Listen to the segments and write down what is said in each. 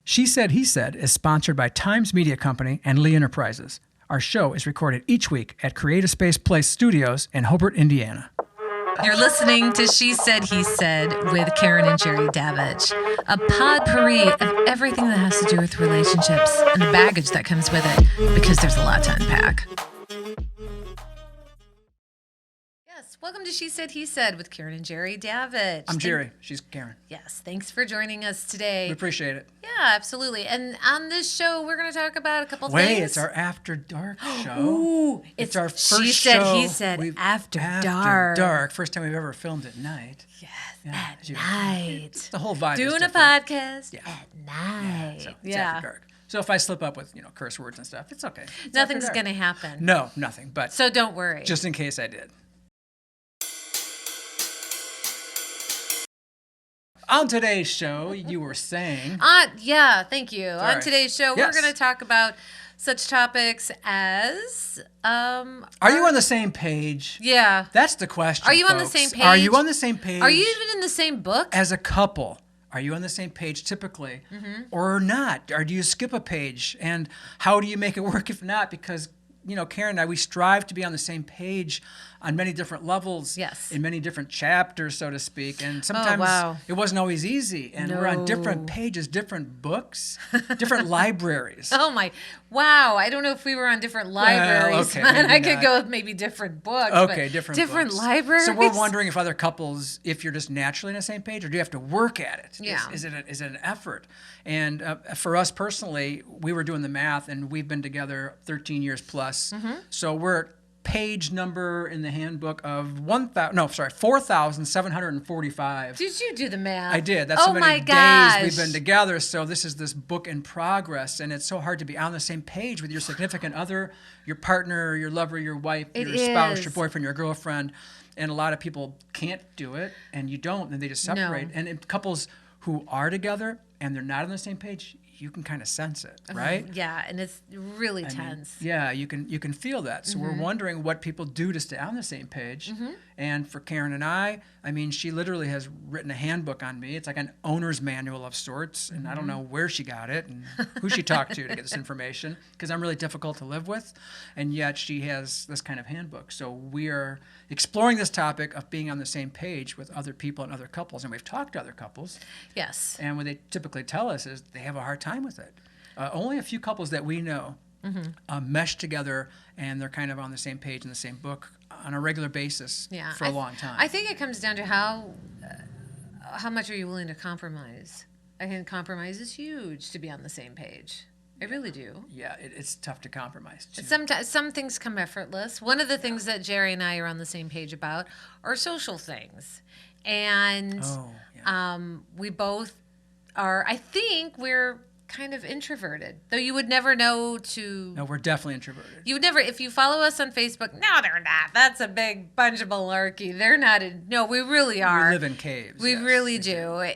She Said, He Said is sponsored by Times Media Company and Lee Enterprises. Our show is recorded each week at Creative Space Place Studios in Hobart, Indiana. You're listening to She Said, He Said with Karen and Jerry Davidge, a potpourri of everything that has to do with relationships and the baggage that comes with it, because there's a lot to unpack. Yes, welcome to She Said, He Said with Karen and Jerry Davidge. I'm Jerry. She's Karen. Yes, thanks for joining us today. We appreciate it. Yeah, absolutely. And on this show, we're going to talk about a couple things. Wait, it's our After Dark show. Ooh, it's our first She Said, show. He Said, After Dark. First time we've ever filmed at night. Yes, Yeah, at night. It's the whole vibe is Doing a different. podcast at night. So it's After Dark. So if I slip up with, curse words and stuff, it's okay. It's Nothing's After going Dark. to happen. No, nothing. But So don't worry. just in case I did. On today's show, you were saying... Yeah, thank you. Sorry. On today's show, Yes. we're going to talk about such topics as... Are you on the same page? Yeah. That's the question, Are you on the folks. same page? Are you on the same page? Are you even in the same book? As a couple, are you on the same page typically or not? Or do you skip a page? And how do you make it work if not? Because, Karen and I, we strive to be on the same page on many different levels, Yes. in many different chapters, so to speak. And sometimes wow. it wasn't always easy. And we're on No. different pages, different books, different libraries. Oh, my. Wow. I don't know if we were on different libraries. okay, man. maybe I could not. go with maybe different books. Okay, but different books. libraries. So we're wondering if other couples, if you're just naturally on the same page, or do you have to work at it? Yeah. Is it an effort? And for us personally, we were doing the math, and we've been together 13 years plus. So we're at page number in the handbook of 4,745. Did you do the math? I did. That's oh how many my days gosh. we've been together. So this is this book in progress, and it's so hard to be on the same page with your significant other, your partner, your lover, your wife, your spouse, is. your boyfriend, your girlfriend. And a lot of people can't do it, and you don't, and they just separate. No. And in couples who are together and they're not on the same page, you can kind of sense it, right? Yeah, and it's really tense. Yeah, you can feel that. So we're wondering what people do to stay on the same page. And for Karen and I mean, she literally has written a handbook on me. It's like an owner's manual of sorts, and I don't know where she got it and who she talked to get this information, because I'm really difficult to live with, and yet she has this kind of handbook. So we are exploring this topic of being on the same page with other people and other couples, and we've talked to other couples, Yes. and what they typically tell us is they have a hard time with it. Only a few couples that we know mesh together, and they're kind of on the same page in the same book on a regular basis for a long time. I think it comes down to how much are you willing to compromise. I think compromise is huge to be on the same page. I really do. Yeah, it's tough to compromise, too. Sometimes some things come effortless. One of the things that Jerry and I are on the same page about are social things, and we both are. I think we're kind of introverted, though you would never know to. No, we're definitely introverted. You would never, if you follow us on Facebook. No, they're not. That's a big bunch of malarkey. They're not. No, we really are. We live in caves. We yes. really do.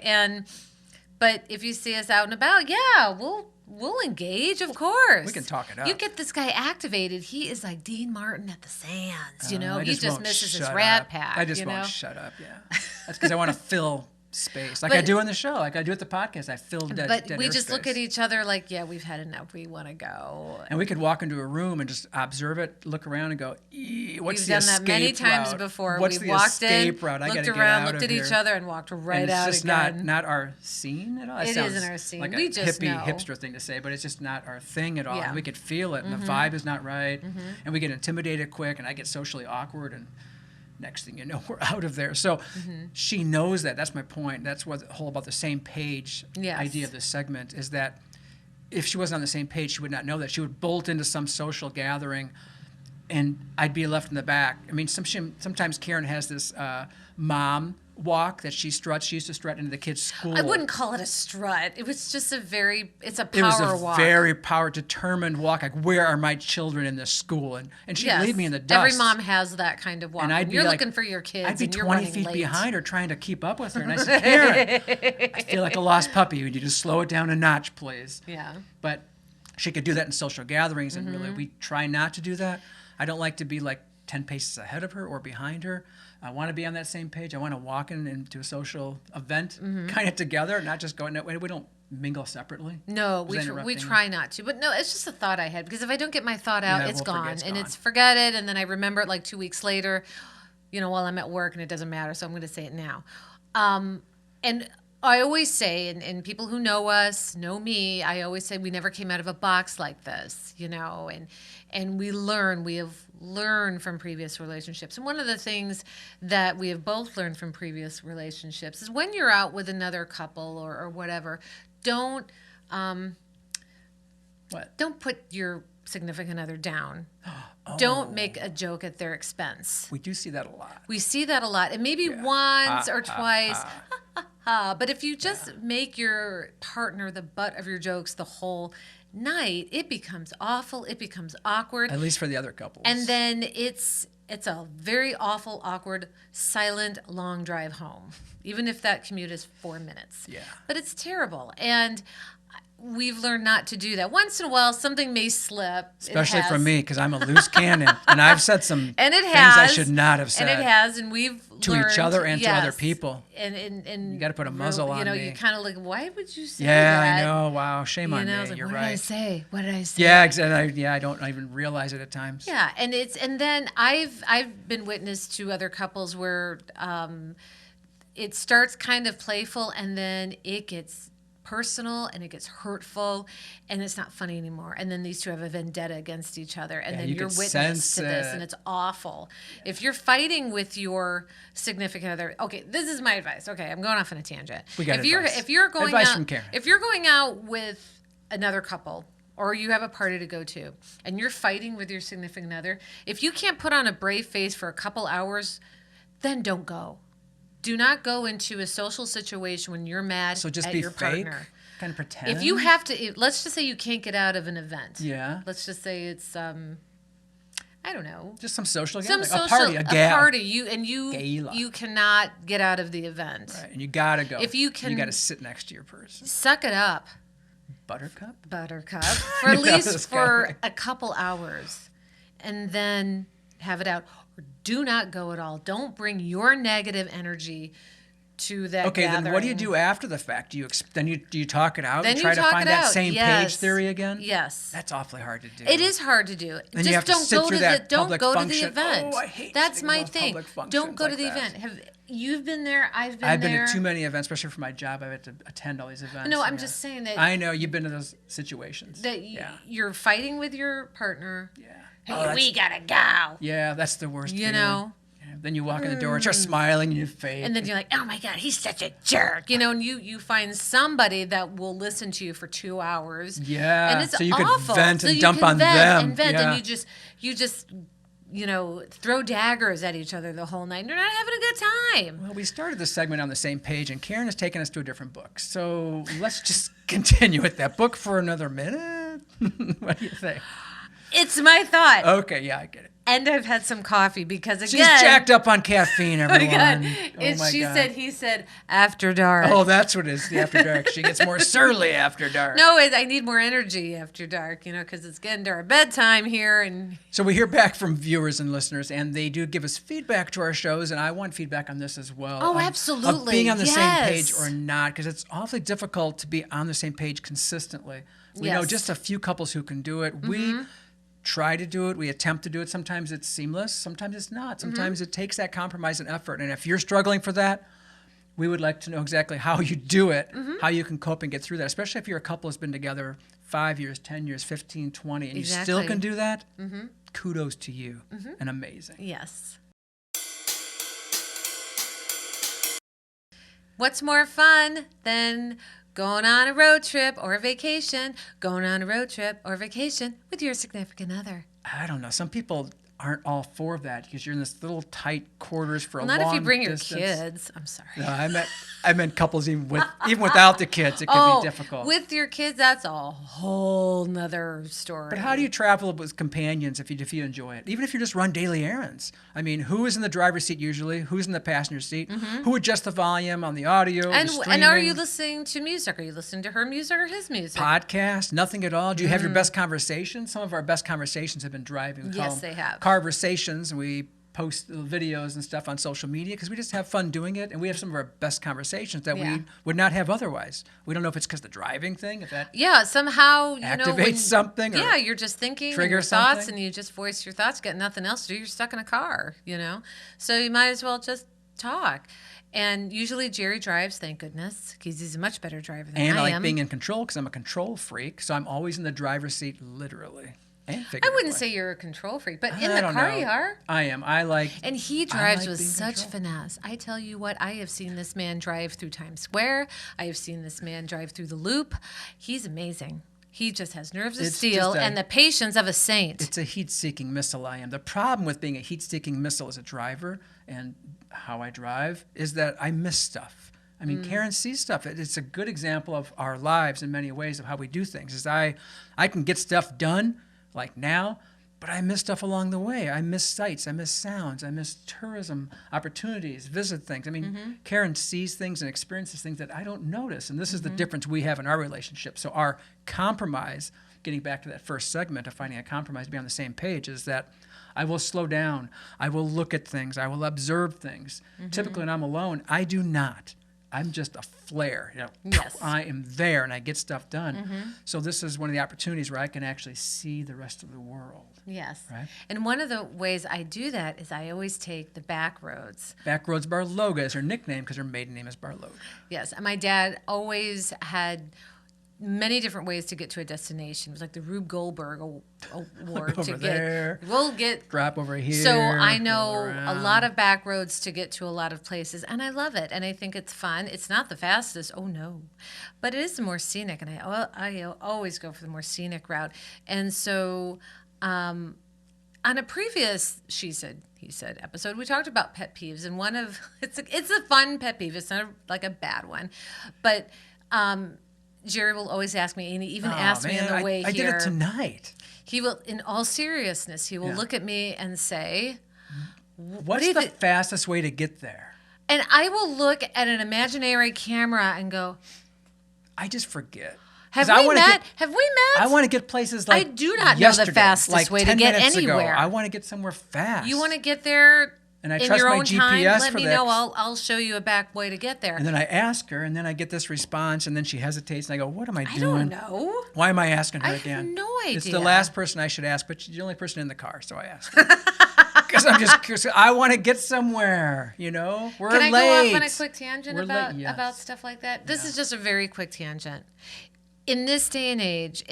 But if you see us out and about, yeah, we'll engage, of course. We can talk it up. You get this guy activated. He is like Dean Martin at the Sands. He I just won't misses his shut Rat up. Pack. I just won't shut up, yeah. That's because I want to fill space. Like I do on the show. Like I do at the podcast. I fill dead But we air just look space. at each other like, yeah, we've had enough. We want to go. And we could walk into a room and just observe it, look around and go, what's We've the done escape that many times route? before. What's We the walked in, escape route? I looked gotta get around, out looked of at each here. other, and walked right And out it's just again. not our scene at all. It sounds isn't our scene. Like We a just hippie, know. hipster thing to say, but it's just not our thing at all. Yeah. And we could feel it, and the vibe is not right, and we get intimidated quick, and I get socially awkward, and next thing you know, we're out of there. So she knows that. That's my point. That's what the whole about the same page Yes. idea of this segment is that if she wasn't on the same page, she would not know that. She would bolt into some social gathering, and I'd be left in the back. I mean, sometimes Karen has this mom walk that she struts. She used to strut into the kids' school. I wouldn't call it a strut. It was just it's a It was power a walk. very determined walk. Like, where are my children in this school? And she'd Yes. leave me in the dust. Every mom has that kind of walk. And I'd be you're like, looking for your kids. I'd be and you're 20 running feet late. behind her trying to keep up with her. And I said, Karen, I feel like a lost puppy. Would you just slow it down a notch, please? Yeah. But she could do that in social gatherings, and really we try not to do that. I don't like to be like 10 paces ahead of her or behind her. I want to be on that same page. I want to walk into a social event kind of together, not just going that way. We don't mingle separately? No, Was I we interrupting you? try not to. But no, it's just a thought I had because if I don't get my thought out, Yeah, it's we'll forget gone. it's And gone. it's forget it. And then I remember it like 2 weeks later, while I'm at work and it doesn't matter. So I'm going to say it now. And I always say, and people who know us, know me, I always say we never came out of a box like this, and we have learned from previous relationships. And one of the things that we have both learned from previous relationships is when you're out with another couple or whatever, don't put your significant other down. Don't make a joke at their expense. We do see that a lot. We see that a lot. And maybe once or twice. But if you just make your partner the butt of your jokes the whole night, it becomes awful. It becomes awkward. At least for the other couples. And then it's a very awful, awkward, silent, long drive home, even if that commute is 4 minutes. Yeah. But it's terrible. And we've learned not to do that. Once in a while, something may slip. Especially from me, because I'm a loose cannon, and I've said some and it things has, I should not have said. And it has, and we've to learned, each other and to other yes. people. And you got to put a muzzle on me. You kind of like, why would you say yeah, that? I know. Wow, shame on me. I was like, You're what right. Did I say? What did I say? Yeah, exactly. I don't even realize it at times. Yeah, and then I've been witness to other couples where it starts kind of playful and then it gets personal and it gets hurtful and it's not funny anymore, and then these two have a vendetta against each other, and then you're witness to this, and it's awful. Yeah. If you're fighting with your significant other, okay, this is my advice. Okay, I'm going off on a tangent. We got advice. If you're going advice out, from Karen. if you're going out with another couple, or you have a party to go to, and you're fighting with your significant other, if you can't put on a brave face for a couple hours, then don't go. Do not go into a social situation when you're mad so just at be your fake, partner. Kind of pretend. If you have to, let's just say you can't get out of an event. Yeah. Let's just say it's, I don't know. Just some social, Some like social, a party, a party. Gala. You cannot get out of the event. Right, and you gotta go. If you can, you gotta sit next to your person. Suck it up. Buttercup. For at least for a couple hours, and then have it out. Or do not go at all. Don't bring your negative energy to that gathering. Then what do you do after the fact? Do you talk it out then and try to find that same yes. page theory again? Yes. That's awfully hard to do. It is hard to do. And just you have don't to sit go through to that don't public go function. to the event. Oh, I hate That's sitting my in those thing. public functions Don't go to like the that. event. You've been there, I've been to too many events, especially for my job. I've had to attend all these events. No, I'm just saying that I know you've been to those situations. that you're fighting with your partner. Yeah. Hey, we gotta go. Yeah, that's the worst. You know. Then you walk in the door and start smiling and you fake. And then you're like, oh my God, he's such a jerk. And you find somebody that will listen to you for 2 hours. Yeah. And it's so you awful. could vent so and you dump can on vent them. And vent yeah. and you just throw daggers at each other the whole night. And you're not having a good time. Well, we started this segment on the same page, and Karen has taken us to a different book. So let's just continue with that book for another minute. What do you think? It's my thought. Okay, yeah, I get it. And I've had some coffee because, again... She's jacked up on caffeine, everyone. He said, after dark. Oh, that's what it is, the after dark. She gets more surly after dark. No, I need more energy after dark, because it's getting to our bedtime here. And so we hear back from viewers and listeners, and they do give us feedback to our shows, and I want feedback on this as well. Oh, absolutely. Of being on the same page or not, because it's awfully difficult to be on the same page consistently. We know just a few couples who can do it. Mm-hmm. We try to do it. We attempt to do it. Sometimes it's seamless. Sometimes it's not. Sometimes it takes that compromise and effort. And if you're struggling for that, we would like to know exactly how you do it, how you can cope and get through that, especially if you're a couple that's been together 5 years, 10 years, 15, 20, and you still can do that. Kudos to you and amazing. Yes. What's more fun than going on a road trip or a vacation, with your significant other? I don't know. Some people aren't all for that because you're in this little tight quarters for a long distance. Not if you bring distance. your kids. I'm sorry. No, I meant couples even without the kids. It could be difficult. With your kids, that's a whole nother story. But how do you travel with companions if you enjoy it? Even if you just run daily errands. I mean, who is in the driver's seat usually? Who's in the passenger seat? Who adjusts the volume on the audio? And are you listening to music? Are you listening to her music or his music? Podcast? Nothing at all? Do you have your best conversations? Some of our best conversations have been driving home. Yes, they have. Conversations, and we post videos and stuff on social media because we just have fun doing it, and we have some of our best conversations that we would not have otherwise. We don't know if it's because the driving thing, if that somehow activates something. Or you're just thinking trigger your thoughts, something. and you just voice your thoughts. Got nothing else to do. You're stuck in a car, so you might as well just talk. And usually Jerry drives, thank goodness, because he's a much better driver than and I I like am. being in control because I'm a control freak, so I'm always in the driver's seat, literally. And I wouldn't say you're a control freak, but in I the don't car know. you are. I am. I like. And he drives like with being in such control. finesse. I tell you what, I have seen this man drive through Times Square. I have seen this man drive through the Loop. He's amazing. He just has nerves of It's steel just and the patience of a saint. It's a heat-seeking missile. I am. The problem with being a heat-seeking missile as a driver and how I drive is that I miss stuff. I mean, Karen sees stuff. It's a good example of our lives in many ways of how we do things. Is I can get stuff done like now, but I miss stuff along the way. I miss sights. I miss sounds. I miss tourism opportunities, visit things. I mean, Karen sees things and experiences things that I don't notice. And this is the difference we have in our relationship. So our compromise, getting back to that first segment of finding a compromise, be on the same page, is that I will slow down. I will look at things. I will observe things. Typically when I'm alone, I do not. I'm just a flare. Yes. I am there and I get stuff done. So this is one of the opportunities where I can actually see the rest of the world. Yes. Right. And one of the ways I do that is I always take the back roads. Backroads Barloga is her nickname because her maiden name is Barloga. Yes. And my dad always had many different ways to get to a destination. It was like the Rube Goldberg Award Over there. We'll get Drop over here. So I know roll a around. lot of back roads to get to a lot of places, and I love it, and I think it's fun. It's not the fastest, oh no, but it is the more scenic, and I always go for the more scenic route. And so on a previous She Said, He Said episode, we talked about pet peeves, and one of it's a fun pet peeve. It's not like a bad one, but Jerry will always ask me, and he even asked me on the way I here. did it tonight. He will, in all seriousness, he will look at me and say, What's do you the thi- fastest way to get there? and I will look at an imaginary camera and go, I just forget. have 'Cause I we wanna met? get- Have we met? I want to get places like I do not know the yesterday, fastest like way to 10 get minutes ago. anywhere. I want to get somewhere fast. You want to get there And I in trust your my own GPS time? Let for me that. know. I'll show you a back way to get there. And then I ask her, and then I get this response, and then she hesitates, and I go, "What am I I doing? don't know. Why am I asking her I have again?" no It's the idea. last person I should ask, but she's the only person in the car, so I ask her. Because I'm just curious. I want to get somewhere. We're Can I late. go off on a quick tangent We're about late, yes. about stuff like that? This is just a very quick tangent. In this day and age,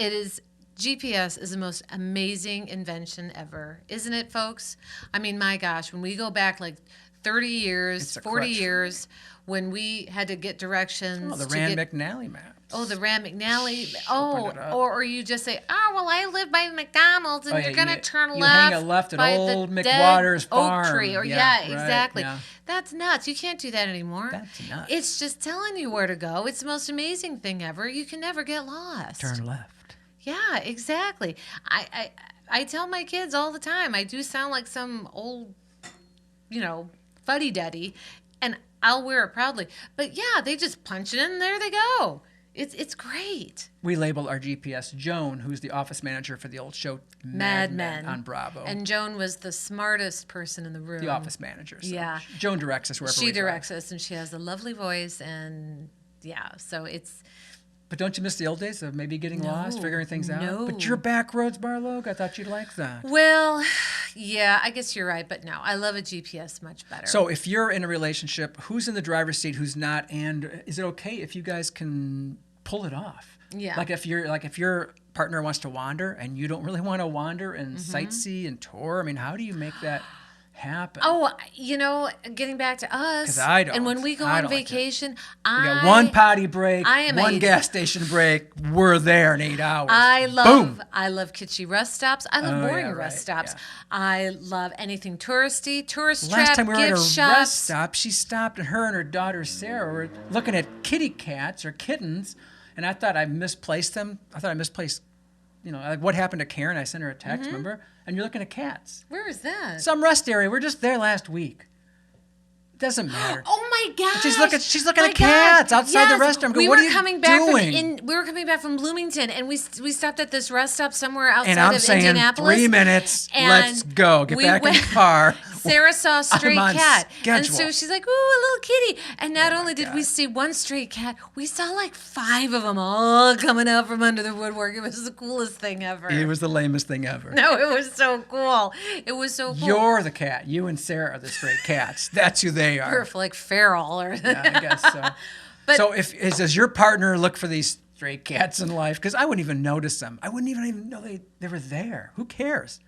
GPS is the most amazing invention ever, isn't it, folks? I mean, my gosh, when we go back like 30 years, It's a 40 crutch. years, when we had to get directions. Oh, the to Rand get, McNally maps. Oh, the Rand McNally. Open it up. Or you just say, oh, well, I live by McDonald's, and Oh, yeah, you're going to you- turn you left. hang a left at by Old the McWater's dead oak farm. tree. Or, Yeah, right, exactly. yeah. That's nuts. You can't do that anymore. That's nuts. It's just telling you where to go. It's the most amazing thing ever. You can never get lost. Turn left. Yeah, exactly. I tell my kids all the time, I do sound like some old, fuddy-duddy, and I'll wear it proudly. But yeah, they just punch it in and there they go. It's great. We labeled our GPS Joan, who's the office manager for the old show Mad Men on Bravo. And Joan was the smartest person in the room. the office manager. So Yeah. Joan directs us wherever we She drive. directs us, and she has a lovely voice, and yeah, so it's. But don't you miss the old days of maybe getting lost, figuring things out? no. But you're Backroads Barloga. I thought you'd like that. Well, yeah, I guess you're right, but no, I love a GPS much better. So if you're in a relationship, who's in the driver's seat, who's not, and is it okay if you guys can pull it off? Yeah. Like if your partner wants to wander and you don't really want to wander and Mm-hmm. sightsee and tour, I mean, how do you make that happen? Oh, getting back to us. 'Cause I don't. And when we go I on don't like that. vacation, We got one potty break, I am one a- gas station break. We're there in 8 hours. I Boom. love kitschy rest stops. I love Oh, boring yeah, rest right, stops. yeah. I love anything touristy, tourist Last trap, time we were at gift a shops. rest stop, she stopped, and her and her daughter Sarah were looking at kitty cats or kittens, and I thought I misplaced them. I thought I misplaced, like what happened to Karen? I sent her a text, Mm-hmm. remember? And you're looking at cats. Where is that? Some rest area. We're just there last week. It doesn't matter. Oh my gosh! She's looking My at cats gosh. outside the Yes. restaurant. I go, We "What were are you coming back doing?" we were coming back from Bloomington, and we stopped at this rest stop somewhere outside And I'm of saying Indianapolis. 3 minutes. And Let's go. Get we back in went- the car. Sarah saw a stray on cat. And schedule. so she's like, ooh, a little kitty. And not Oh, my only did God. we see one stray cat, we saw like 5 of them all coming out from under the woodwork. It was the coolest thing ever. It was the lamest thing ever. No, it was so cool. It was so cool. You're the cat. You and Sarah are the stray cats. That's who they are. We're like feral or Yeah, I guess so. But- so does your partner look for these stray cats in life? Because I wouldn't even notice them. I wouldn't even know they were there. Who cares?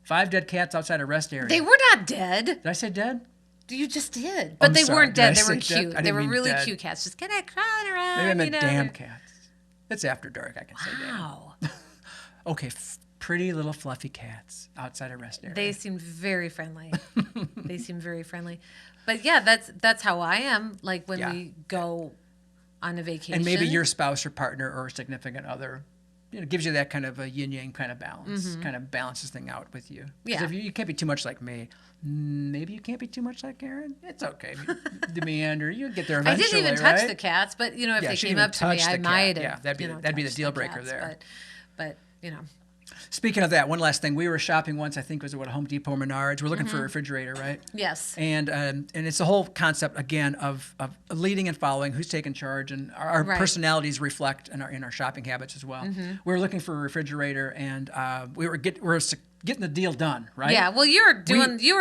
5 dead cats outside a rest area. They were not dead. Did I say dead? You just did. But I'm they sorry. weren't Did I dead. They say were dead? cute. I They didn't were mean really dead. cute cats. Just kind of crawling around. Maybe I meant you know. damn cats. It's after dark. I can say damn. Wow. Okay, pretty little fluffy cats outside a rest area. They seemed very friendly. They seemed very friendly. But yeah, that's how I am. Like when Yeah. we go on a vacation. And maybe your spouse or partner or significant other, gives you that kind of a yin-yang kind of balance, kind of balances thing out with you. 'Cause Yeah. if you can't be too much like me, maybe you can't be too much like Karen. It's okay. The meander, you'll get there I eventually, didn't even touch right? the cats, but if Yeah, they she came didn't up to me, touch I the cat. might have. Yeah, that'd be the touched deal breaker cats, there. But Speaking of that, one last thing. We were shopping once, I think it was at Home Depot or Menards. We're looking for a refrigerator, right? yes. And it's the whole concept again of leading and following, who's taking charge, and our Right. personalities reflect in our shopping habits as well. We were looking for a refrigerator, and we were getting the deal done, right? Yeah. Well, you were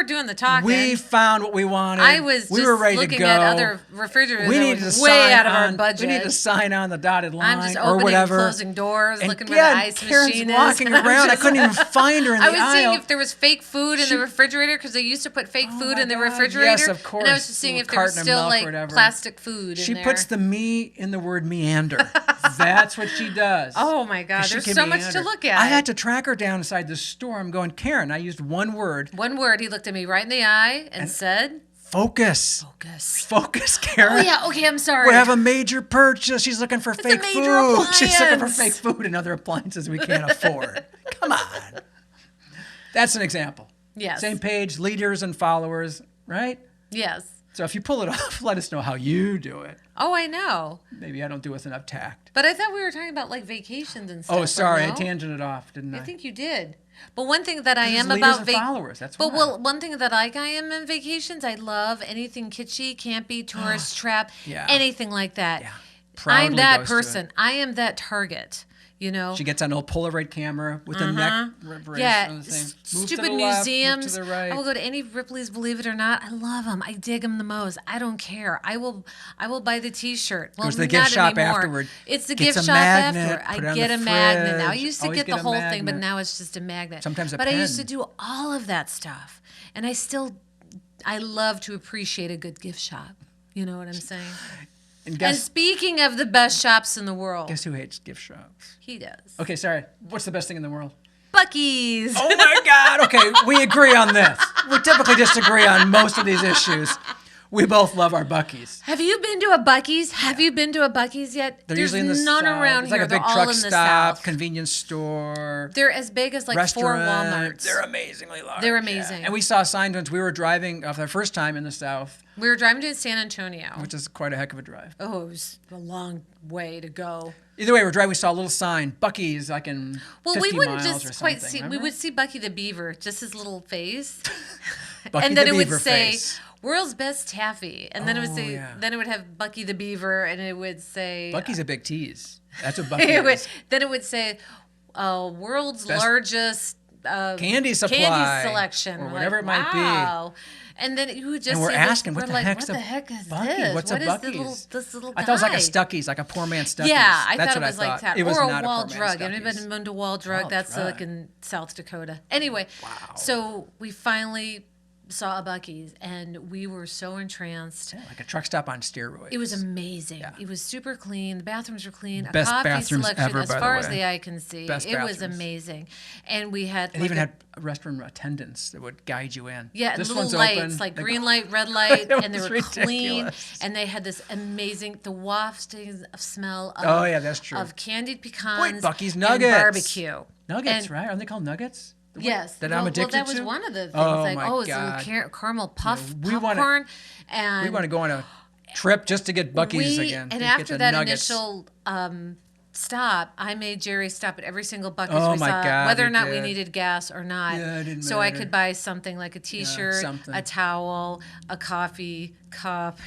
doing the talking. We found what we wanted. I was we just were ready looking to go. at other refrigerators We that needed was to way sign out of our on- budget. We needed to sign on the dotted line I'm just or opening whatever. and closing doors, And looking where yeah, the ice Karen's machine is. walking and I'm around. I just- couldn't even find her in the I was aisle. seeing if there was fake food in the refrigerator because they used to put fake food my in the God, refrigerator. yes, of And I course. was just seeing Little if there was carton of still milk or like whatever. plastic food She in there. puts the me in the word meander. That's what she does. Oh my God, 'Cause she there's can so much meander. to look at. I had to track her down inside the store. I'm going, Karen, I used one word. One word, he looked at me right in the eye and said, Focus. focus. Focus, Karen. Oh yeah, okay, I'm sorry. We have a major purchase. She's looking for fake major food. She's looking for appliance. fake food and other appliances we can't afford. Come on. That's an example. Yes. Same page, leaders and followers, right? Yes. So if you pull it off, let us know how you do it. Oh, I know. Maybe I don't do it with enough tact. But I thought we were talking about like vacations and stuff. Oh, sorry, I no? tangented off, didn't I? I think you did. But one thing that I This is am leaders about and followers. That's But why. well, one thing that I am in vacations, I love anything kitschy, campy, tourist trap, Yeah. anything like that. Yeah. I'm Proudly that goes to it. person. I am that target. You know. She gets on an old Polaroid camera with the neck raised Yeah, on the thing. Move stupid to the left, museums. Move to the right. I will go to any Ripley's, believe it or not. I love them. I dig them the most. I don't care. I will buy the T-shirt. Well, Goes to the gift not shop anymore. afterward. It's the Gets gift a shop magnet, afterward. put it I on get the a magnet now. I fridge. used to Always get get the a whole thing, but magnet. now it's just a magnet. Sometimes a But I used to pen. do all of that stuff, and I love to appreciate a good gift shop. You know what I'm saying? And And guess, speaking of the best shops in the world, guess who hates gift shops? he does. Okay, sorry. What's the best thing in the world? Buc-ee's. Oh my God. Okay, we agree on this. We typically disagree on most of these issues. We both love our Buc-ee's. Have you been to a Buc-ee's? Have you been to a Buc-ee's yet? They're There's usually in the none South. around It's here. like a big They're all truck in the stop, South. convenience store, They're as big as like restaurant. 4 Walmarts. They're amazingly large. They're yeah. amazing. And we saw signs once we were driving for the first time in the South, We were driving to San Antonio. which is quite a heck of a drive. Oh, it was a long way to go. Either way, we're driving. We saw a little sign, Buc-ee's, like in Well, 50 we wouldn't miles or just quite something, see. We remember? would see Bucky the Beaver, just his little face, Bucky and then the it would Beaver say face. "World's Best Taffy," and then it would Oh, say, yeah. then it would have Bucky the Beaver, and it would say, Bucky's a big tease. That's what Bucky it would, is. then it would say, "World's Best largest." Candy supply. Candy selection, or We're whatever like, it might be. wow. And then you would just And we're see asking, this, what we're the like, heck's what a the heck is Bucky? this? What's What a is Bucky's? this little I thought it was like a guy? Stuckey's, like a poor man Stuckey's. Yeah, I That's thought it what was I like that. It was Or not a wall poor man drug. Stuckey's. Anybody been to Wall Drug? Wall That's like Drug. in South Dakota. Anyway, so we finally saw a Bucky's, and we were so entranced. Yeah, like a truck stop on steroids. It was amazing. It was super clean. The bathrooms were clean. A Best coffee bathrooms selection ever, as by the far as way. the eye can see. Best It was bathrooms. amazing. And we had It like even a- had restaurant attendants that would guide you in. yeah, this little one's lights, open. like green light, red light, It and they was were clean. ridiculous. And they had this amazing, the wafting of smell of, Oh, yeah, that's true. of candied pecans Buc-ee's and Nuggets. barbecue. Nuggets, And- right? Aren't they called nuggets? Yes, That well, I'm addicted well, that was to? one of the things. Oh, like, my oh, it's God. a caramel puff we wanna- popcorn, and We want to go on a trip just to get Bucky's we- again. And to after get the that nuggets. initial stop. I made Jerry stop at every single Buc-ee's Oh we my saw, God, whether or you not we did. needed gas or not. Yeah, it didn't so I matter. could buy something like a T-shirt, something. a towel, a coffee cup,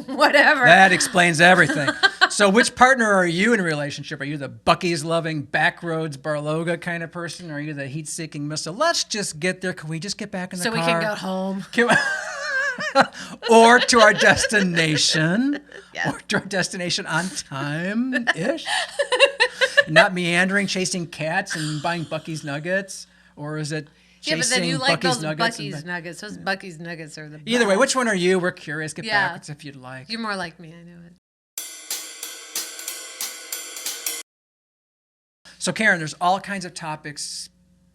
whatever. That explains everything. So which partner are you in a relationship? Are you the Buc-ee's loving, backroads Barloga kind of person? Or are you the heat-seeking missile? Let's just get there. Can we just get back in the so car? we can go home. Or to our destination. Yes. Or to our destination on time-ish. Not meandering, chasing cats and buying Buc-ee's nuggets. Or is it Yeah, but chasing then you like Buc-ee's those nuggets? Buc-ee's nuggets. Those Buc-ee's nuggets are the best. Either way, which one are you? We're curious. Get Yeah. backwards if you'd like. You're more like me, I know it. So Karen, there's all kinds of topics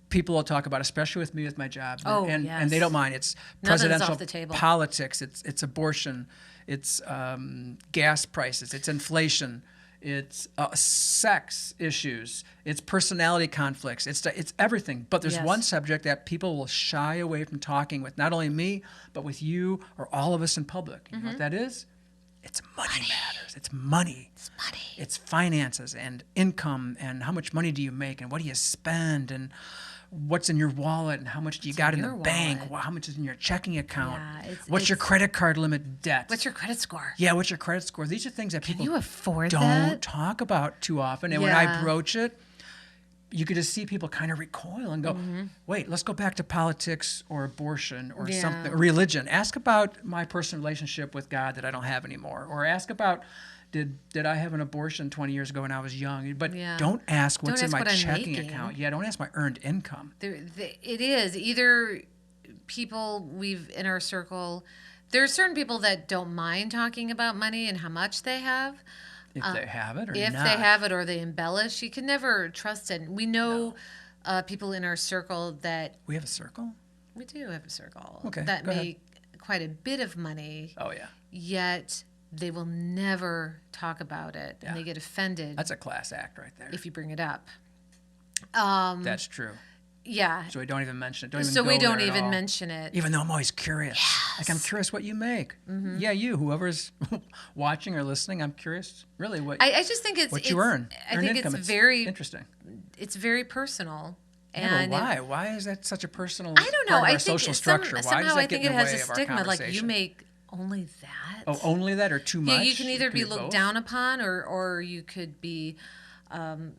people will talk about, especially with me with my job. Oh, and yes. they don't mind. It's Nothing's presidential off the table. politics. It's abortion. It's gas prices. It's inflation. It's sex issues. It's personality conflicts. It's everything. But there's Yes. one subject that people will shy away from talking with, not only me, but with you or all of us in public. You know what that is? It's money matters. It's money. It's money. It's finances and income and how much money do you make and what do you spend and what's in your wallet and how much do you got in the your bank? wallet? Well, how much is in your checking account? Yeah, What's your credit card limit debt? What's your credit score? Yeah, what's your credit score? These are things that Can people you afford don't that? talk about too often. And when I Yeah. broach it, you could just see people kind of recoil and go, wait, let's go back to politics or abortion or Yeah. something, or religion. Ask about my personal relationship with God that I don't have anymore. Or ask about, did I have an abortion 20 years ago when I was young? But Yeah. don't ask what's Don't in ask my what I'm checking making. account. Yeah, don't ask my earned income. It is either people we've in our circle. There are certain people that don't mind talking about money and how much they have. If they have it or If not. they have it or they embellish, you can never trust it. We know people in our circle that We have a circle? we do have a circle Okay, that go ahead. make quite a bit of money, Oh, yeah. yet they will never talk about it, Yeah. and they get offended That's a class act right there. if you bring it up. That's true. Yeah. So we don't even mention it. Don't even So we go don't there at even all. mention it. Even though I'm always curious. Like, I'm curious what you make. Mm-hmm. Yeah, you, whoever's watching or listening, I'm curious really what I just think what you earn. I Earned think income. it's very interesting. it's very personal. Yeah, And but why? Why is that such a personal I don't know. part of I our think social structure? Why somehow does that I get think in it the has way a of our stigma like you conversation? make only that. Oh, only that or too much? Yeah, you can either It be could looked both? down upon or you could be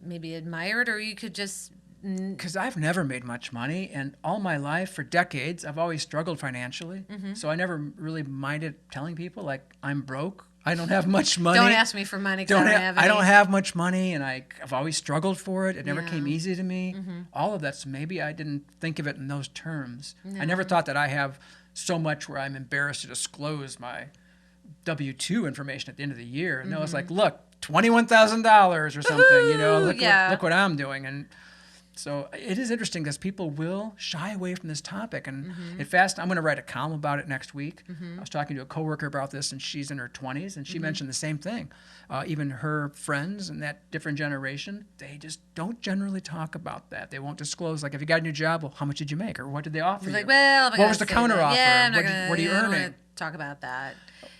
maybe admired, or you could just Because I've never made much money, and all my life, for decades, I've always struggled financially. Mm-hmm. So I never really minded telling people, like, I'm broke. I don't have much money. don't ask me for money 'cause I don't have any. I don't have much money, and I've always struggled for it. It never Yeah. came easy to me. All of that. So maybe I didn't think of it in those terms. I never thought that I have so much where I'm embarrassed to disclose my W-2 information at the end of the year. No, it's like, look, $21,000 or something. You know, look what I'm doing. And so it is interesting because people will shy away from this topic. And in fact, I'm going to write a column about it next week. I was talking to a coworker about this, and she's in her 20s, and she mentioned the same thing. Even her friends in that different generation, they just don't generally talk about that. They won't disclose, like, if you got a new job, well, how much did you make? Or what did they offer like, you? well, What was the counter offer? Yeah, I'm not What are you I don't earning? wanna talk about that.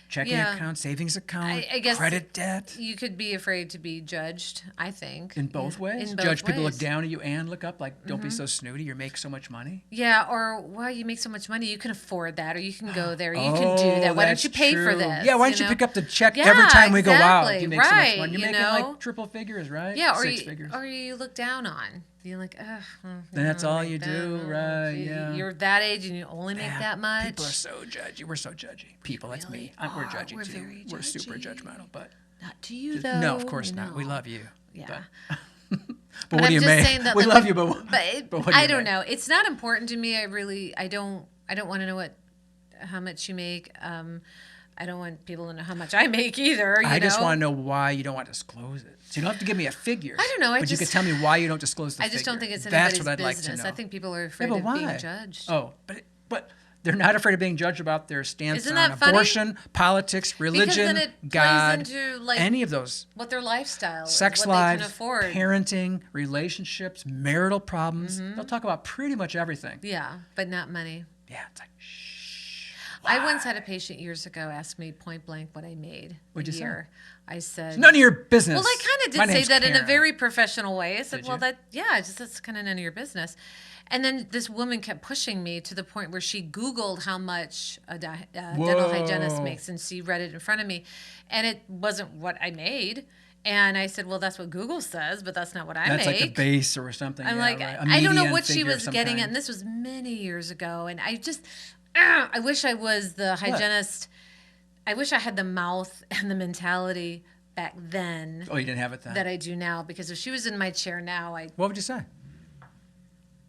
Checking Yeah. account, savings account, I guess credit debt. You could be afraid to be judged, I think. In both Yeah, ways? in both Judge people look ways. down at you and look up, like, don't be so snooty, you make so much money. Yeah, or well, you make so much money, you can afford that, or you can go there, you can do that. Why don't that's you pay for true. this? Yeah, why don't you know? pick up the check Yeah, every time we go out? exactly, You make so much right, money. You're you making know? like triple figures, right? Yeah, Six figures. or you look down on. You're like, ugh. Then that's all you that, do, right? Yeah. You're that age and you only make Yeah, that much. People are so judgy. We're so judgy. People, that's really me. We're judgy are. We're too. very We're super judgy. judgmental, but Not to you though. no, of course you not. We know. love you. Yeah. But what do I'm you just make? saying that, We like, love you, but what do I you don't make? know. It's not important to me. I don't want to know how much you make. I don't want people to know how much I make either. I just know? want to know why you don't want to disclose it. So you don't have to give me a figure. I don't know, But you could tell me why you don't disclose the I figure. just don't think it's That's anybody's what I'd business. like to know. I think people are Yeah, afraid but of why? being judged. Oh, but they're not afraid of being judged about their stance Isn't on that funny? abortion, politics, religion, then it plays God, into, like, any of those. What their lifestyle is, Sex what lives, they can afford. parenting, relationships, marital problems. They'll talk about pretty much everything. Yeah, but not money. Yeah, it's like, shh. I once had a patient years ago ask me point blank what I made What'd a you say? year. I said, It's none of your business. well, I kind of My did say name's that in a Karen. very professional way. I said, Did well, you? that's kind of none of your business. And then this woman kept pushing me to the point where she Googled how much a dental hygienist Whoa. makes, and she read it in front of me, and it wasn't what I made. And I said, well, that's what Google says, but that's not what I That's make. like a base or something. I'm yeah, like, right. A I don't know median what she figure of was some getting kind. at, and this was many years ago. And I just, I wish I was the hygienist. I wish I had the mouth and the mentality back then Oh, you didn't have it then. that I do now. Because if she was in my chair now, What would you say?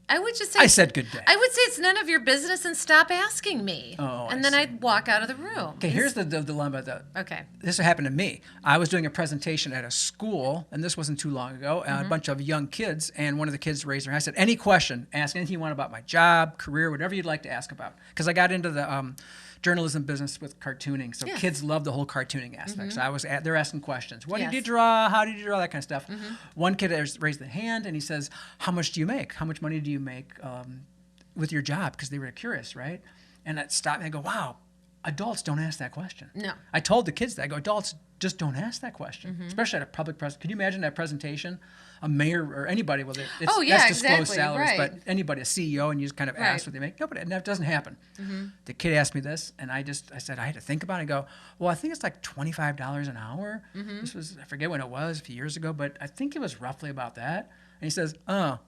I would just say, I said good day. I would say it's none of your business and stop asking me. Oh, and I then see. I'd walk out of the room. Okay, here's the dilemma. Okay. This happened to me. I was doing a presentation at a school, and this wasn't too long ago, a bunch of young kids, and one of the kids raised their hand. I said, any question, ask anything you want about my job, career, whatever you'd like to ask about. Because I got into the journalism business with cartooning, so Yes. kids love the whole cartooning aspect. So they're asking questions. What did you Yes. draw? How did you draw? That kind of stuff. One kid raised the hand, and he says, how much do you make? How much money do you make with your job? Because they were curious, right? And that stopped me. I go, wow, adults don't ask that question. No. I told the kids that. I go, adults just don't ask that question, especially at a public presentation. Could you imagine that presentation? A mayor or anybody, well, Oh, yeah, that's disclosed exactly, salaries, right. but anybody, a CEO, and you just kind of ask Right. what they make. No, but that doesn't happen. The kid asked me this, and I said, I had to think about it. I go, well, I think it's like $25 an hour. This was, I forget when it was, a few years ago, but I think it was roughly about that. And he says, oh.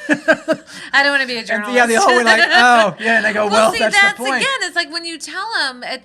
I don't want to be a And journalist. yeah, they all were like, oh, yeah. And I go, well, see, that's that's the point. again, it's like when you tell them, It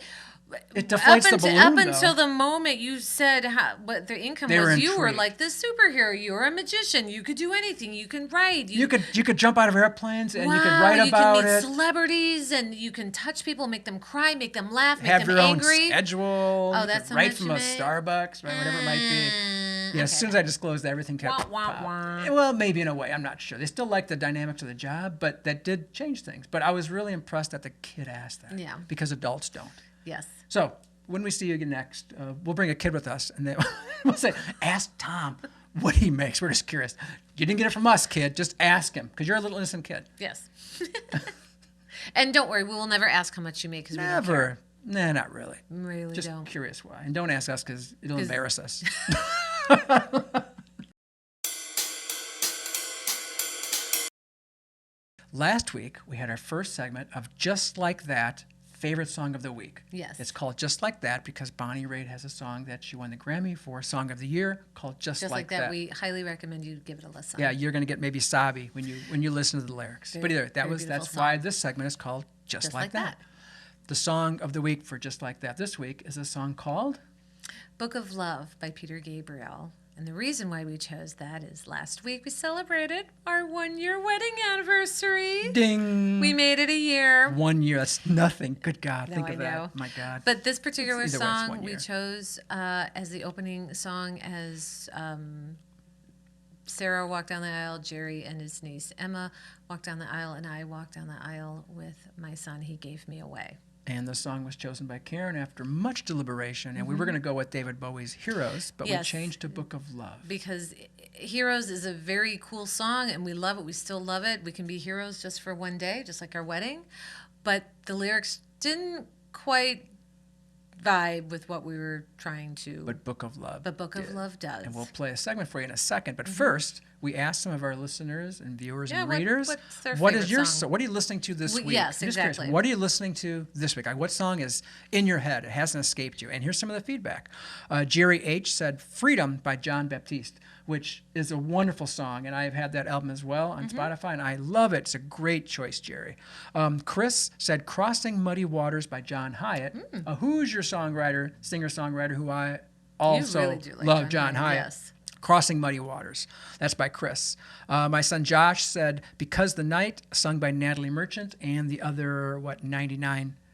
deflates the balloon, up though. until the moment you said what their income They were was, you were intrigued. like the superhero. You were a magician. You could do anything. You can write. You could jump out of airplanes and wow, you could write about you can meet it. celebrities and you can touch people, make them cry, make them laugh, make Have them your angry. own schedule. Oh, you that's could how write much from you a make? Starbucks, right? Whatever it might be. Yeah, as soon as I disclosed everything kept Wah, wah, wah. Well, maybe in a way, I'm not sure. They still like the dynamics of the job, but that did change things. But I was really impressed that the kid asked that. Yeah. Because adults don't. Yes. So when we see you again next, we'll bring a kid with us, and we'll say, ask Tom what he makes. We're just curious. You didn't get it from us, kid. Just ask him, because you're a little innocent kid. Yes. And don't worry, we will never ask how much you make because we don't care. Never. Nah, not really. We really Just don't. curious why. And don't ask us because it'll 'Cause- embarrass us. Last week, we had our first segment of Just Like That, favorite song of the week. Yes. It's called Just Like That because Bonnie Raitt has a song that she won the Grammy for, Song of the Year, called Just Like That. We highly recommend you give it a listen. Yeah, you're going to get maybe sobby when you listen to the lyrics. But Very- either way, very that's beautiful why song. this segment is called Just, Just Like Like that. The song of the week for Just Like That this week is a song called Book of Love by Peter Gabriel. And the reason why we chose that is last week we celebrated our 1-year wedding anniversary. Ding. We made it a year. 1 year. That's nothing. Good God. No, Think I of know. that. My God. But this particular Either way, it's 1 song we year. chose as the opening song as Sarah walked down the aisle, Jerry and his niece Emma walked down the aisle, and I walked down the aisle with my son. He gave me away. And the song was chosen by Karen after much deliberation. And we were going to go with David Bowie's Heroes, but Yes. we changed to Book of Love. Because Heroes is a very cool song, and we love it. We still love it. We can be heroes just for one day, just like our wedding. But the lyrics didn't quite vibe with what we were trying to. But Book of Love. But Book of did. Love does. And we'll play a segment for you in a second. But first, we asked some of our listeners and viewers Yeah, and what- readers, what's their what is favorite your song? What are you listening to this week? yes, I'm just curious, exactly. what are you listening to this week? Like, what song is in your head? It hasn't escaped you. And here's some of the feedback. Jerry H. said Freedom by John Baptiste, which is a wonderful song. And I've had that album as well on Spotify, and I love it. It's a great choice, Jerry. Chris said Crossing Muddy Waters by John Hyatt, a Hoosier songwriter, singer-songwriter who I also really do like love John John Hyatt, Hyatt. yes. Crossing Muddy Waters. That's by Chris. My son Josh said Because the Night, sung by Natalie Merchant, and the other,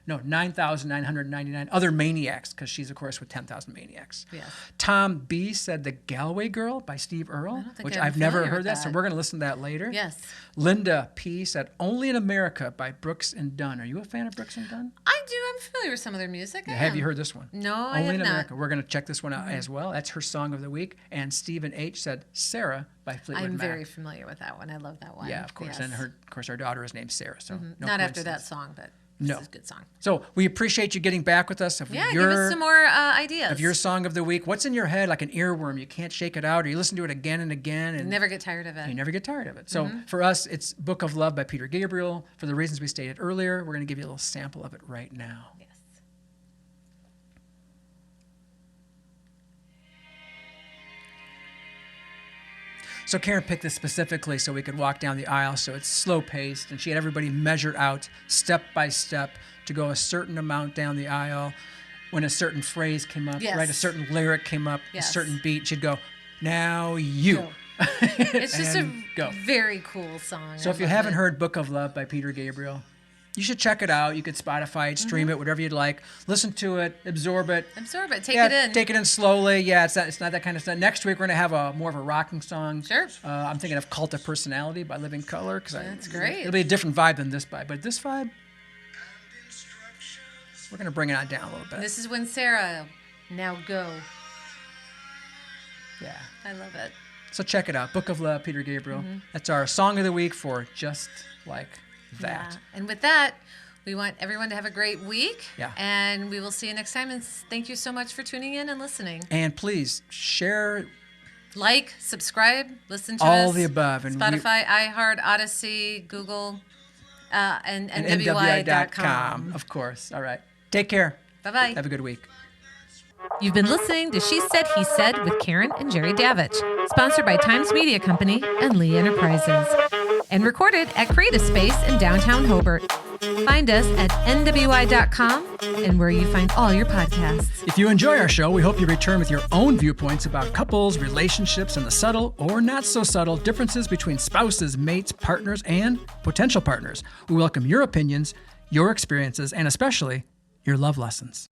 9,999 other Maniacs, because she's, of course, with 10,000 Maniacs. Yes. Tom B said The Galway Girl by Steve Earle, don't think which I'm I've never familiar heard with that, so that. we're going to listen to that later. Yes. Linda P said Only in America by Brooks and Dunn. Are you a fan of Brooks and Dunn? I do. I'm familiar with some of their music. I Have you am. heard this one? No, I Only have in not. Mm-hmm. America. We're going to check this one out as well. That's her song of the week. And Stephen H said Sarah by Fleetwood I'm Mac. very familiar with that one. I love that one. Yeah, of course. Yes. And of course, our daughter is named Sarah. So no Not after that coincidence. song, but This is a good song. So we appreciate you getting back with us. Yeah, give us some more ideas. Of your song of the week. What's in your head like an earworm? You can't shake it out, or you listen to it again and again. And never get tired of it. You never get tired of it. So for us, it's Book of Love by Peter Gabriel. For the reasons we stated earlier, we're going to give you a little sample of it right now. Yes. So Karen picked this specifically so we could walk down the aisle. So it's slow paced, and she had everybody measured out step by step to go a certain amount down the aisle. When a certain phrase came up, Yes. right, a certain lyric came up, Yes. a certain beat, she'd go, "Now you." Go. It's just a go. very cool song. So if you haven't heard Book of Love by Peter Gabriel, you should check it out. You could Spotify it, stream it, whatever you'd like. Listen to it, absorb it. Absorb it, take it in. Take it in slowly. Yeah, it's not that kind of stuff. Next week we're gonna have more of a rocking song. Sure. I'm thinking of "Cult of Personality" by Living Colour. That's great. It'll be a different vibe than this vibe, but this vibe, we're gonna bring it on down a little bit. This is when Sarah, now go. Yeah. I love it. So check it out. Book of Love, Peter Gabriel. That's our song of the week for Just Like That. Yeah. And with that, we want everyone to have a great week. Yeah. And we will see you next time. And thank you so much for tuning in and listening. And please share Like, subscribe, listen to us. all the above. And Spotify, iHeart, Odyssey, Google, and and NWI.com. Of course. All right. Take care. Bye-bye. Have a good week. You've been listening to She Said, He Said with Karen and Jerry Davich, sponsored by Times Media Company and Lee Enterprises, and recorded at Creative Space in downtown Hobart. Find us at NWI.com and where you find all your podcasts. If you enjoy our show, we hope you return with your own viewpoints about couples, relationships, and the subtle or not so subtle differences between spouses, mates, partners, and potential partners. We welcome your opinions, your experiences, and especially your love lessons.